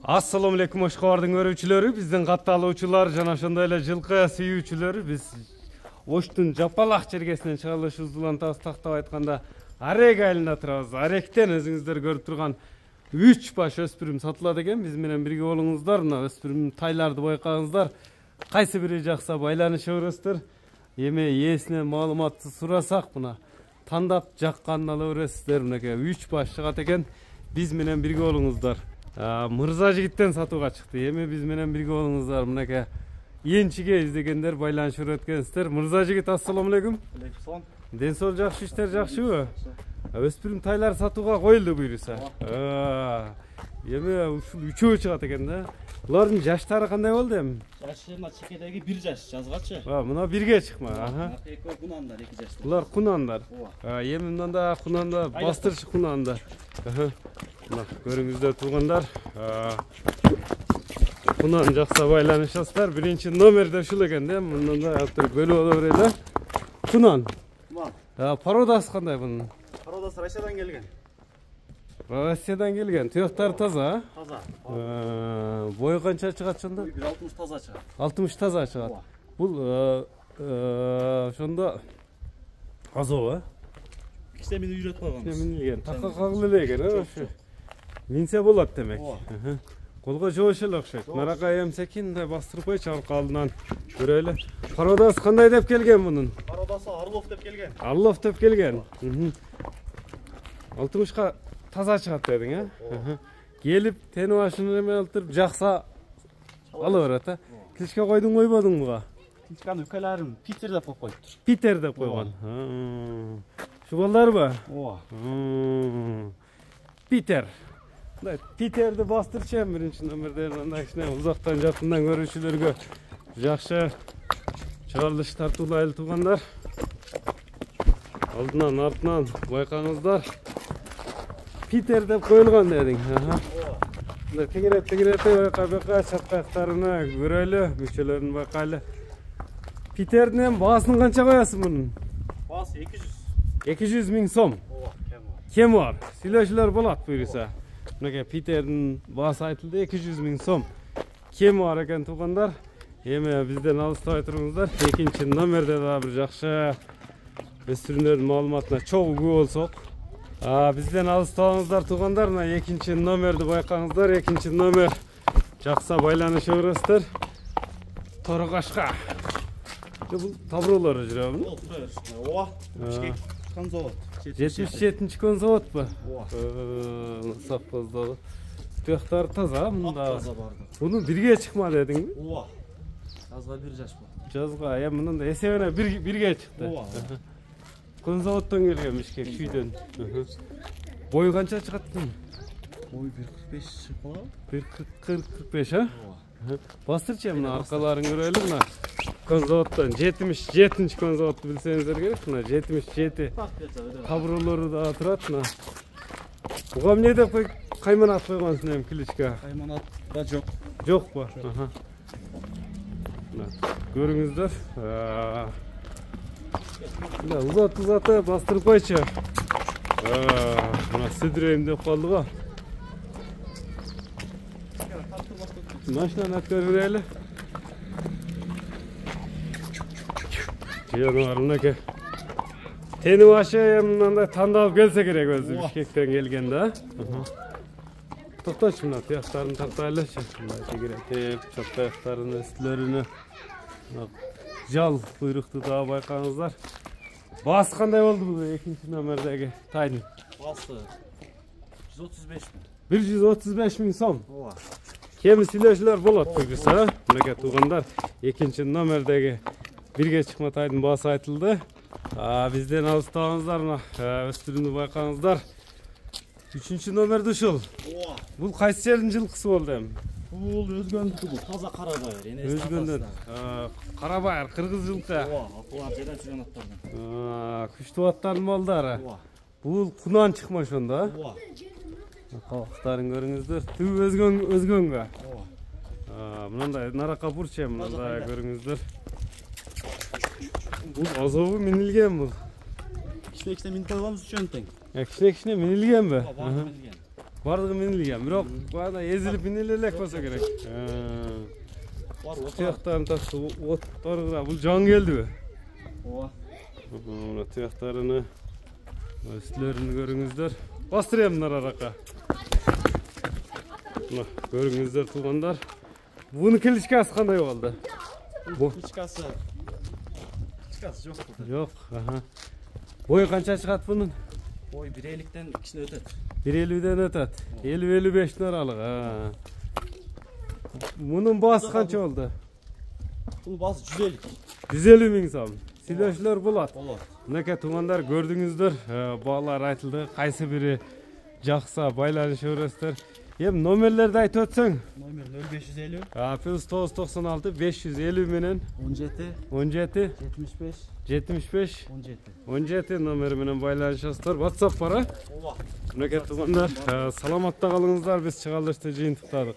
Assalamu alaikum Oşqo'rdың өрүүчүлөрү, биздин катталуучулар жана ошондой эле жылкы сүйүүчүлөрү. Биз Оштун жапалак жергесинен чыгарылышыбыздан тактап айтканда Арек айылында турабыз. Аректен өзүңүздөр көрүп турган 3 баш өспүрүм сатылат экен. Биз менен бирге болуңуздар. Мына өспүрүм тайларды байкаңыздар. Кайсы бири жакса байланыша бересиздер. Эми ээсинен маалыматты сурасак, мына тандап жакканын ала бересиздер. Мынакей 3 баш чыгат экен. Биз менен бирге болуңуздар. Мырза жигиттен сатууга чыкты. Эми биз менен бирге болуңуздар. Мынакей энчиге издегендер байланышып өткөнсүздөр. Мырза жигит, ассаламу алейкум. Алейкум. Ден соол жакшы, иштер жакшыбы? Өспүрүм тайлар сатууга коюлду буюрса. Эми ушул үчөө чыгат экен да. Булардын жаштары кандай болду эми? Жашы мына чекедеги 1 жаш, жазгачы. Мына бирге чыкма. Экөө кунандар, 2 жаш. Булар кунандар. Эми мында кунанда бастырчы кунанда. Мына көрүңүздөр туугандар. Кунан жакса байланышасыздар. Биринчи номерде ушул экен да. Мындан да алтыр бөлүп ала берели. Кунан. Породасы кандай бунун? Породасы Россиядан келген. Россиядан келген. Туяктары таза? Таза. Бою канча чыгат ошондо? 60 таза чыгат. 60 таза чыгат. Бул ошондо азоо, Кичте мени үйрөтүп койгон. Минилген. Такка кагыл эле экен, ошо. Минсе болот демек. Колго жоош эле окшойт. Наракай эмсекин мындай бастырып койчу, алдынан көрөлү. Породасы кандай деп келген мунун? Породасы Орлов деп келген. Орлов деп келген. 60ка таза чыгат дедиң, Келип, тени башын эме алтырып, жакса ала берет, Кличке койдуң, койбодуң буга? Кличканы үкөлөрүм Питер деп коюптур. Питер деп койгон. Ушу балдарбы? Питер. Питерди бастырчы биринчи номерде, мындай кичине узактан жакындан көрүүчүлөргө жакшы чыгарылыш тартуулайлы туугандар. Алдынан артынан байкаңыздар. Питер деп коюлган дедиң. Тегерет байка чаткаяктарына көрөлү, мүчөлөрүн байкайлы. Питердин баасын канча коясың мунун? Баасы 200. 200 миң сом. Кем бар? Сүйлөшүлөр болот буюрса. Мынакей Питердин баасы айтылды 200 миң сом. Кем бар экен туугандар. Эми бизден алыстабай туруңуздар. Экинчи номерде да бир жакшы өспүрүмдөрдүн маалыматына чогуу күбө болсок. Бизден алыстабаңыздар туугандар. Мына экинчи номерди байкаңыздар. Экинчи номер жакса байланыша бересиздер. Торгашка. Бул табролор жүрөбү? Ооба. Конзавод. 77-нчи конзаводбу? Совхоздогу. Туяктары таза мында. Таза барды. Буну бирге чыкма дедиңби? Ооба. Жазга 1 жаш болду. Жазга, эми мында эсебине бирге чыкты. Конзаводдон келген бишкек күйдөн. Бою канча чыгат экен? Бою 1.45 чыкпаган. 1.40-45, Бастырчы мына аркаларын көрөлү мына. Конзаводдон 77-нчи конзаводду билсеңиздер керек. Мына 77 табролору да турат мына. Буга эмне деп кайманат койгонсуң эми кличка? Кайманат да жок. Жокпу? Көрүңүздөр. Узаты бастырып койчу. Мына сидирейм деп калды го. Машинаны өткөрүп берели. Жаныбар мынакей. Тени башы мындай тандалып келсе керек өзү Бишкектен келген да. Токточу мына тияктарын тартайлычы. Мындай тегеретип, чоктаяктарын үстүлөрүнө. Жал куйрукту да байкаңыздар. Баасы кандай болду бул экинчи номердеги тайдын? Баасы 135 миң. 135 миң сом. Кеми сүйлөшүлөр болот буюрса, мынакей туугандар, экинчи номердеги бирге чыкма тайдын баасы айтылды. Бизден алыстабаңыздар, мына өспүрүмдү байкаңыздар. 3-чү номерди ушул. Бул кайсы жердин жылкысы болду эми? Бул өзгөндүкү, бул таза Карабайыр. Өзгөндөн. Карабайыр, кыргыз жылкы. Акылар жерден жүргөн аттардан. Күчтүү аттардын балдары. Бул кунан чыкма ошондо, Калактарын көрүңүздөр. Түбү өзгөнгө. Мындай нарака бурчу мындай көрүңүздөр. Бул азобу минилген бул. Кичине минип койгонбуз үчүн тең. Кичине минилгенби? Bardығы minilген, бирок бана ezilip minile elek bolsa керек. Var o. Tiyaqtарын taktı, otları бұл жан келді. Ova. Мына тияқтарыны, üstlerini görüңүздөр. Bastırayım bunlar araka. Mına görüңүздөр tuğanlar. Bunu kilişkası qanday oldu? Bu Hiçkası yok burada. Yok, aha. Boyu qancha chiqadi bunun? Boy 1.50'den ikisini ötet. 1.50'den ötadi. 50-55 aralık. Ha. Bunun bası qancha oldu? Bunun bazı 150. 150 ming so'm. Siloshlar bo'ladi. Olur. Naka tumanlar gördüңүздөр, bağlar aytıldı. Qaysi biri жақса байланышасыздар. Hem nomerlerdi aytып ötсөң. Номер 0550 Plus 996 550 менен 17 17 75 75 17. 17 номері менен байланышасыздар. WhatsApp бар. Ova. Naka tumanlar, саламатта қалыңыздар. Biz чыгарылышты жыйынтыктадык.